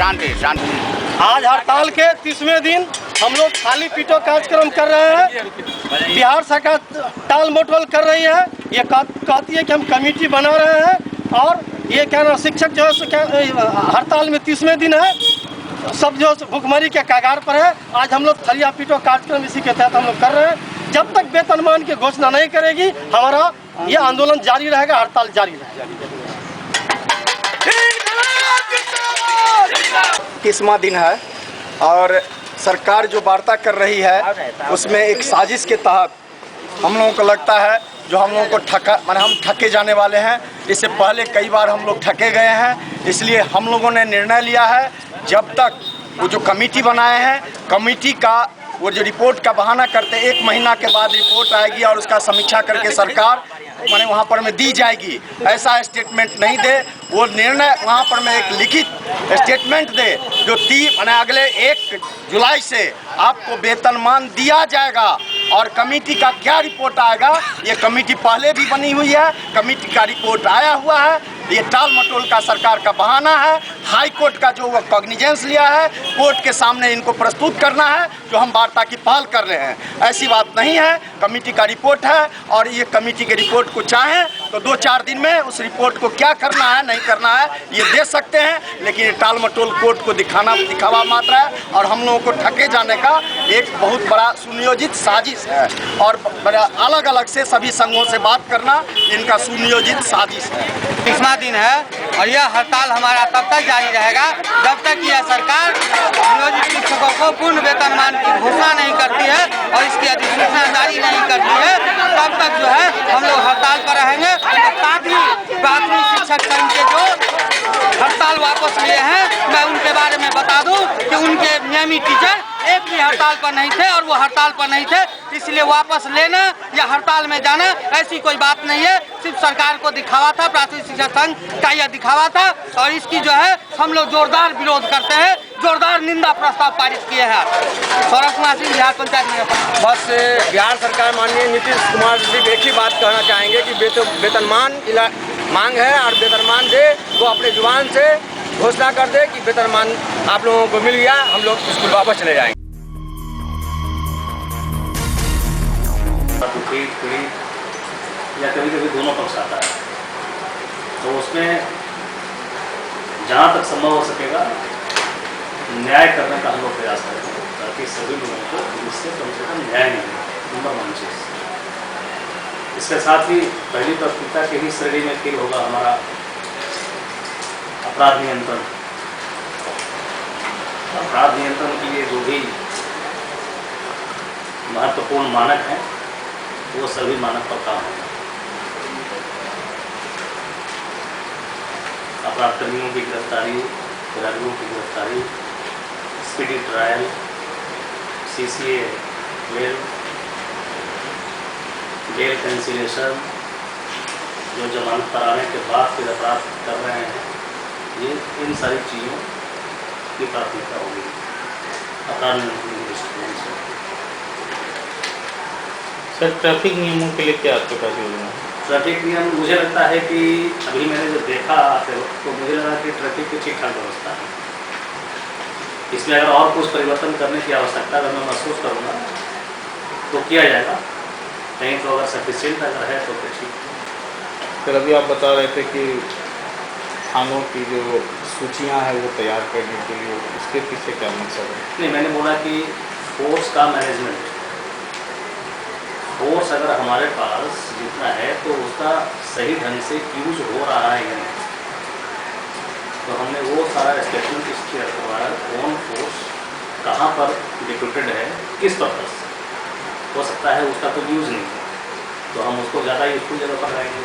शांति शांति। आज हड़ताल के 30वें दिन हम लोग खाली पीटो कार्यक्रम कर रहे हैं। बिहार सरकार टाल मटोल कर रही है। ये कहती है कि हम कमेटी बना रहे हैं और ये क्या ना शिक्षक जो है हड़ताल में 30वें दिन है, सब जो भुखमरी के कगार पर है। आज हम लोग थलिया पीटो कार्यक्रम इसी के तहत हम लोग कर रहे हैं। जब तक वेतनमान की घोषणा नहीं करेगी हमारा ये आंदोलन जारी रहेगा, हड़ताल जारी रहेगा। 30वां दिन है और सरकार जो वार्ता कर रही है उसमें एक साजिश के तहत हम लोगों को लगता है जो हम लोगों को हम ठके जाने वाले हैं। इससे पहले कई बार हम लोग ठके गए हैं, इसलिए हम लोगों ने निर्णय लिया है जब तक वो जो कमेटी बनाए हैं कमेटी का वो जो रिपोर्ट का बहाना करते हैं 1 महीना के बाद रिपोर्ट आएगी और उसका समीक्षा करके सरकार माने वहाँ पर में दी जाएगी। ऐसा स्टेटमेंट नहीं दे, वो निर्णय वहाँ पर में एक लिखित स्टेटमेंट दे जो माने अगले 1 जुलाई से आपको वेतनमान दिया जाएगा। और कमेटी का क्या रिपोर्ट आएगा, ये कमेटी पहले भी बनी हुई है, कमेटी का रिपोर्ट आया हुआ है। ये टाल मटोल का सरकार का बहाना है। हाई कोर्ट का जो वो कॉग्निजेंस लिया है, कोर्ट के सामने इनको प्रस्तुत करना है जो हम वार्ता की पहल कर रहे हैं। ऐसी बात नहीं है, कमेटी का रिपोर्ट है और ये कमेटी के रिपोर्ट को चाहें तो 2-4 दिन में उस रिपोर्ट को क्या करना है नहीं करना है ये दे सकते हैं। लेकिन ये टाल मटोल कोर्ट को दिखावा मात्र है और हम लोगों को ठके जाने का एक बहुत बड़ा सुनियोजित साजिश है। और बड़ा अलग अलग से सभी संघों से बात करना इनका सुनियोजित साजिश है। 30वां दिन है और यह हड़ताल हमारा तब तक जारी रहेगा जब तक यह सरकार नियोजित शिक्षकों को पूर्ण वेतनमान की घोषणा नहीं करती है और इसकी अधिसूचना जारी नहीं करती है। तब तक जो है हम लोग हड़ताल पर रहेंगे। प्राथमिक शिक्षक संघ के जो हड़ताल वापस लिए हैं, मैं उनके बारे में बता दूं कि उनके नियमित टीचर एक भी हड़ताल पर नहीं थे और वो हड़ताल पर नहीं थे, इसलिए वापस लेना या हड़ताल में जाना ऐसी कोई बात नहीं है। सिर्फ सरकार को दिखावा था, प्राथमिक शिक्षक संघ का यह दिखावा था और इसकी जो है हम लोग जोरदार विरोध करते हैं, जोरदार निंदा प्रस्ताव पारित किए हैं। सौरभ कुमार सिंह, बिहार पंचायत। बस बिहार सरकार माननीय नीतीश कुमार जी एक ही बात कहना चाहेंगे कि वेतनमान मांग है और वेतनमान दे, वो अपने जुबान से घोषणा कर दे कि वेतनमान आप लोगों को मिल गया, हम लोग स्कूल वापस चले जाएंगे। या कभी कभी दोनों पक्ष आता है, तो उसमें जहाँ तक संभव हो सकेगा न्याय करने का हम लोग प्रयास करेंगे ताकि सभी लोगों को इससे कम से कम न्याय मिले। नंबर 1 चीज़। इसके साथ ही पहली प्राथमिकता के ही श्रेणी में फिर होगा हमारा अपराध नियंत्रण। अपराध नियंत्रण के लिए जो भी महत्वपूर्ण मानक हैं वो सभी मानक पर काम होगा। अपराध कर्मियों की गिरफ्तारी, अपराधियों की गिरफ्तारी, speedy trial, CCA bail cancellation, जो जमानत पर आने के बाद फिर अपराध कर रहे हैं, ये इन सारी चीज़ों की प्राथमिकता होगी अपराध नियंत्रण के दृष्टिकोण से। सर, ट्रैफिक नियमों के लिए क्या आपके पास योजना है? ट्रैफिक नियम मुझे लगता है कि अभी मैंने जब देखा आते वक्त तो मुझे लगा कि ट्रैफिक की ठीक ठाक व्यवस्था है। इसमें अगर और कुछ परिवर्तन करने की आवश्यकता अगर मैं महसूस करूँगा तो किया जाएगा, कहीं तो अगर सफिशिएंट अगर है तो फिर ठीक। सर, अभी आप बता रहे थे कि थानों की जो सूचियाँ हैं वो तैयार करने के लिए, उसके पीछे क्या मकसद है? नहीं, मैंने बोला कि फोर्स का मैनेजमेंट, फोर्स अगर हमारे पास जितना है तो उसका सही ढंग से यूज हो रहा है या नहीं। तो हमने वो सारा स्टेटमेंट इसके करवाया, कौन फोर्स कहाँ पर डिप्यूटेड है, किस पर्पज से। हो सकता है उसका कोई यूज़ नहीं है तो हम उसको ज़्यादा यूजफुल जगह पर लाएंगे,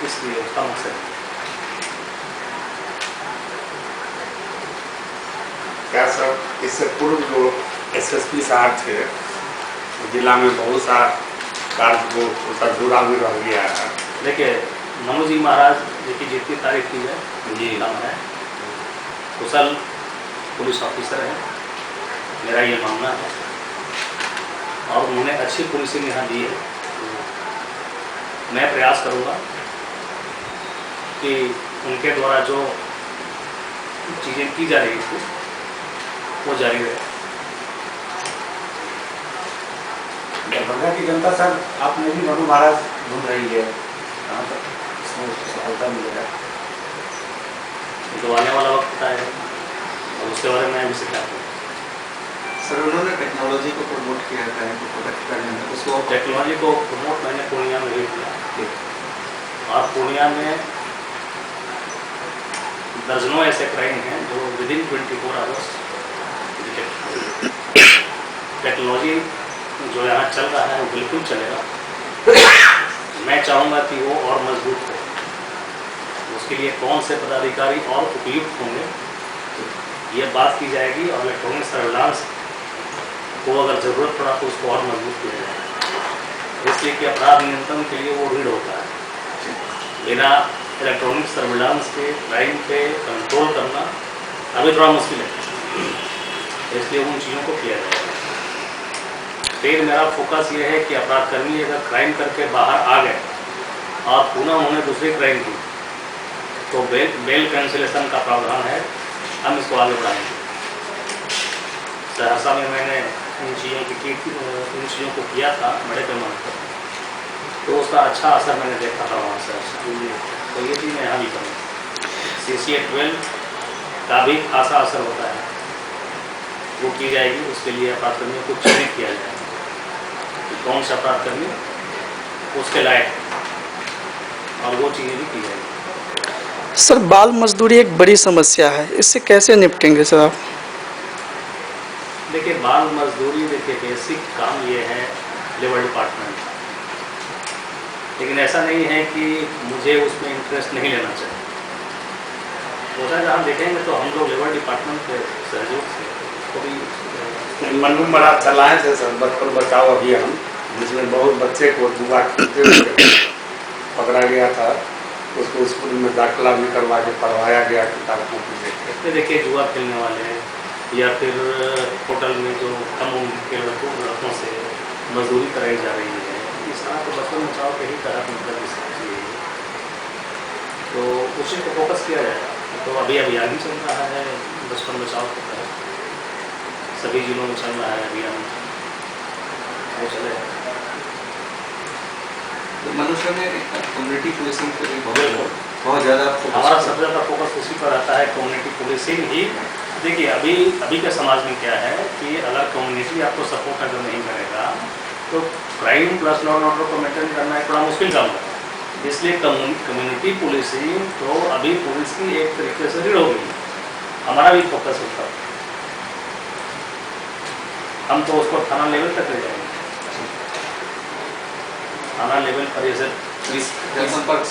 इसलिए उसका मकसद। क्या सर, इससे पूर्व जो SSP साहब थे जिला में बहुत सा कार्य को उसका जुड़ा भी रह गया है। देखिए, मनोज जी महाराज जी की जितनी तारीफ की है जी नाम है, कुशल पुलिस ऑफिसर है, मेरा ये मानना है, और उन्होंने अच्छी पुलिसिंग यहाँ दी है। मैं प्रयास करूँगा कि उनके द्वारा जो चीज़ें की जा रही थी वो जारी रहे। दरभंगा की जनता सर आपने भी मनु महाराज ढूंढ रही है, कहाँ तक इसमें सफलता मिलेगा? तो आने वाला वक्त बताएगा और उसके बारे में अभी से क्या करूँ। सर उन्होंने टेक्नोलॉजी को प्रमोट किया है बैंक को प्रोडक्ट करने में, उसको टेक्नोलॉजी को प्रमोट मैंने पूर्णिया में भी किया और पूर्णिया में दर्जनों ऐसे क्राइम हैं जो विदिन 24 आवर्स डिटेक्ट। टेक्नोलॉजी जो यहाँ चल रहा है वो बिल्कुल चलेगा। मैं चाहूँगा कि वो और मजबूत हो। उसके लिए कौन से पदाधिकारी और उपयुक्त होंगे ये बात की जाएगी और इलेक्ट्रॉनिक सर्विलांस को अगर ज़रूरत पड़ा तो उसको और मजबूत किया जाएगा। इसलिए कि अपराध नियंत्रण के लिए वो रीढ़ होता है। बिना इलेक्ट्रॉनिक सर्विलांस के क्राइम पे कंट्रोल करना अभी थोड़ा मुश्किल है, इसलिए उन चीज़ों को किया जाएगा। फिर मेरा फोकस ये है कि अपराधकर्मी अगर क्राइम करके बाहर आ गए और पुनः उन्होंने दूसरी क्राइम की तो बेल कैंसिलेशन का प्रावधान है, हम इसको आगे बढ़ाएंगे। सहरसा में मैंने इन चीज़ों को किया था बड़े पैमाने पर, तो उसका अच्छा असर मैंने देखा था वहाँ से। तो ये चीज़ मैं यहाँ भी करूँगा। CCA 12 का भी खासा असर होता है, वो की जाएगी। उसके लिए अपराधकर्मियों को चिन्हित किया जाएगा कि कौन सा अपराधकर्मी उसके लायक है और वो चीज़ें भी की जाएगी। सर बाल मजदूरी एक बड़ी समस्या है, इससे कैसे निपटेंगे सर आप? देखिए बाल मजदूरी बेसिक काम ये है लेबर डिपार्टमेंट का, लेकिन ऐसा नहीं है कि मुझे उसमें इंटरेस्ट नहीं लेना चाहिए। होता है जहाँ देखेंगे तो हम लोग लेबर डिपार्टमेंट के सहयोग से उसको भी मनु महाराज चलाए थे सर बचपन बचाओ अभियान, जिसमें बहुत बच्चे को जुआ खेलते हुए पकड़ा गया था। उसको स्कूल में दाखिला भी करवा के पढ़वाया गया किताबों की देख के। देखिए जुआ खेलने वाले या फिर होटल में जो कम उम्र के लड़कों से मजदूरी कराई जा रही है, इस तरह तो बचपन बचाओ के ही तहत मतलब इस चीज़ तो उसी को फोकस किया जाएगा। तो अभी अभियान ही चल रहा है बचपन बचाओ के तहत, सभी जिलों में चल रहा है अभियान, वो चलेगा। तो मनुष्य में कम्युनिटी पुलिसिंग पे भी बहुत ज़्यादा हमारा सबसे ज़्यादा फोकस उसी पर रहता है, कम्युनिटी पुलिसिंग ही। देखिए अभी के समाज में क्या है कि अगर कम्युनिटी आपको सपोर्ट अगर नहीं करेगा तो crime plus law and order को मेंटेन करना एक बड़ा मुश्किल काम है। इसलिए कम्युनिटी पुलिसिंग तो अभी पुलिस की एक तरीके से रीढ़ हो गई, हमारा भी फोकस होता है। हम तो उसको थाना लेवल तक ले जाएंगे, थाना लेवल पर जैसे जनसंपर्क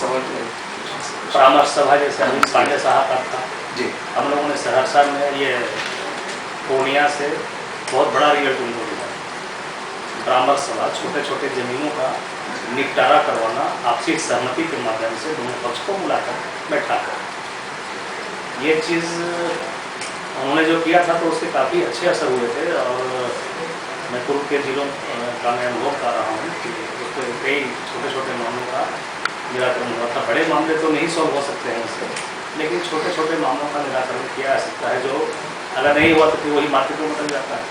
परामर्श सभा जैसे अभी साढ़े साहब था जी, हम लोगों ने सहरसा में ये पूर्णिया से बहुत बड़ा रिजल्ट उनको दिया। परामर्श सभा छोटे छोटे ज़मीनों का निपटारा करवाना आपसी सहमति के माध्यम से दोनों पक्ष को बुलाकर बैठाकर, ये चीज़ उन्होंने जो किया था तो उसके काफ़ी अच्छे असर हुए थे। और मैं पूर्व के जिलों का मैं अनुभव कर रहा हूँ कि उसके कई छोटे छोटे मामलों का निराकरण हुआ था। बड़े मामले तो नहीं सॉल्व हो सकते हैं उससे, लेकिन छोटे छोटे मामलों का निराकरण किया जा सकता है, जो अगर नहीं हुआ तो फिर वही मार्केट में बदल जाता है।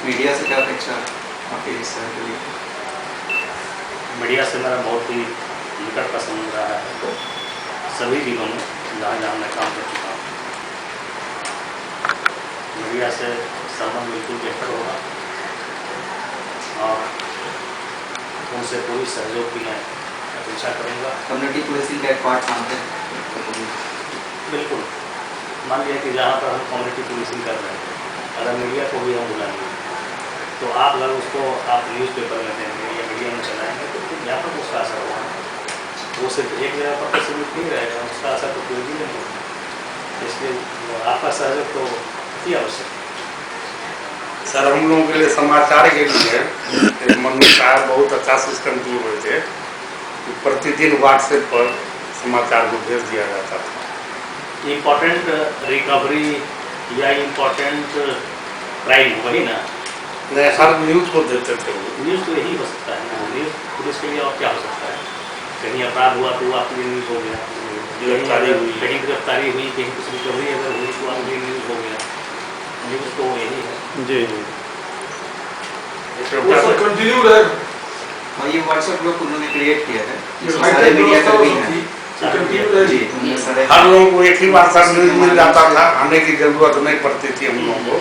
मीडिया से क्या अपेक्षा आपके हिस्से के लिए? मीडिया से मेरा बहुत ही निकट का संबंध रहा है, तो सभी जिलों में जहाँ जहाँ मैं काम कर चुका हूँ मीडिया से संबंध बिल्कुल बेहतर होगा और उनसे पूरी सहयोग की मैं अपेक्षा करूँगा। कम्युनिटी पुलिसिंग का एक पार्ट मानते हैं? बिल्कुल, मान लिया कि जहाँ पर हम कम्युनिटी पुलिसिंग कर रहे हैं, अगर मीडिया को भी हम बुलाएंगे तो आप अगर उसको आप न्यूज़पेपर में देंगे या मीडिया में चलाएंगे तो फिर व्यापक उसका असर होगा। वो सिर्फ एक जगह पर तो सीमित नहीं रहेगा, उसका असर तो कोई भी नहीं होगा। इसलिए आपका सहयोग तो अति आवश्यक है। सर हम लोगों के लिए समाचार के लिए एक मनु साहब बहुत अच्छा सिस्टम किए हुए थे कि प्रतिदिन व्हाट्सएप पर समाचार को भेज दिया जाता था। इम्पोर्टेंट रिकवरी या इम्पोर्टेंट क्राइम, वही ना, नहीं, हर न्यूज़ को देते थे वो। न्यूज़ तो यही हो सकता है ना, न्यूज़ पुलिस के लिए और क्या हो सकता है। कहीं अपराध हुआ तो वो आपके लिए न्यूज़ हो गया, गिरफ्तारी हुई, कहीं गिरफ्तारी हुई, कहीं कुछ रिकवरी अगर हुई तो आपके लिए न्यूज़ हो गया। न्यूज़ तो यही है जी कंटिन्यू रहेगा। और ये व्हाट्सएप ग्रुप उन्होंने क्रिएट किया है, इसमें सारे मीडिया कर्मी हैं जी, उनमें सारे हर लोगों को एक ही बार सब न्यूज़ मिल जाता था, आने की जरूरत नहीं पड़ती थी हम लोगों को।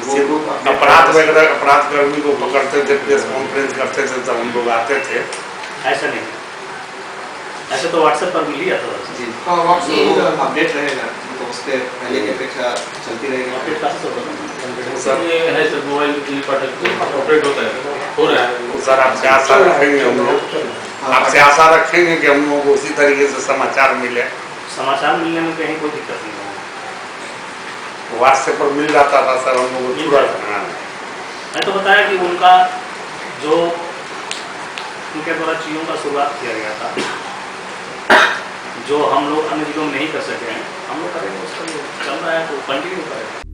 वो ग्रुप अपने अपराध वगैरह अपराध कर्मी को पकड़ते थे, प्रेस कॉन्फ्रेंस करते थे, तब हम लोग आते थे। ऐसा नहीं, ऐसे तो व्हाट्सएप पर मिल ही जाता था जी हाँ, व्हाट्सएप अपडेट रहेगा, तो उस पर पहले की अपेक्षा चलती रहेगी। अपडेट कहाँ से होता था? सर है सर, मोबाइल अपडेट होता है, हो रहा है। सर आपसे आशा रखेंगे हम लोग, आपसे आशा रखेंगे कि हम लोगों को उसी तरीके से समाचार मिले। समाचार मिलने में कहीं कोई दिक्कत नहीं है। व्हाट्सएप पर मिल जाता था सर हम लोगों को तुरंत। हाँ, मैं तो बताया कि उनका जो उनके द्वारा चीज़ों का शुरुआत किया गया था, जो हम लोग अन्य जिलों में नहीं कर सके हैं, हम लोग करेंगे, उसका चल रहा है तो कंटिन्यू करेंगे।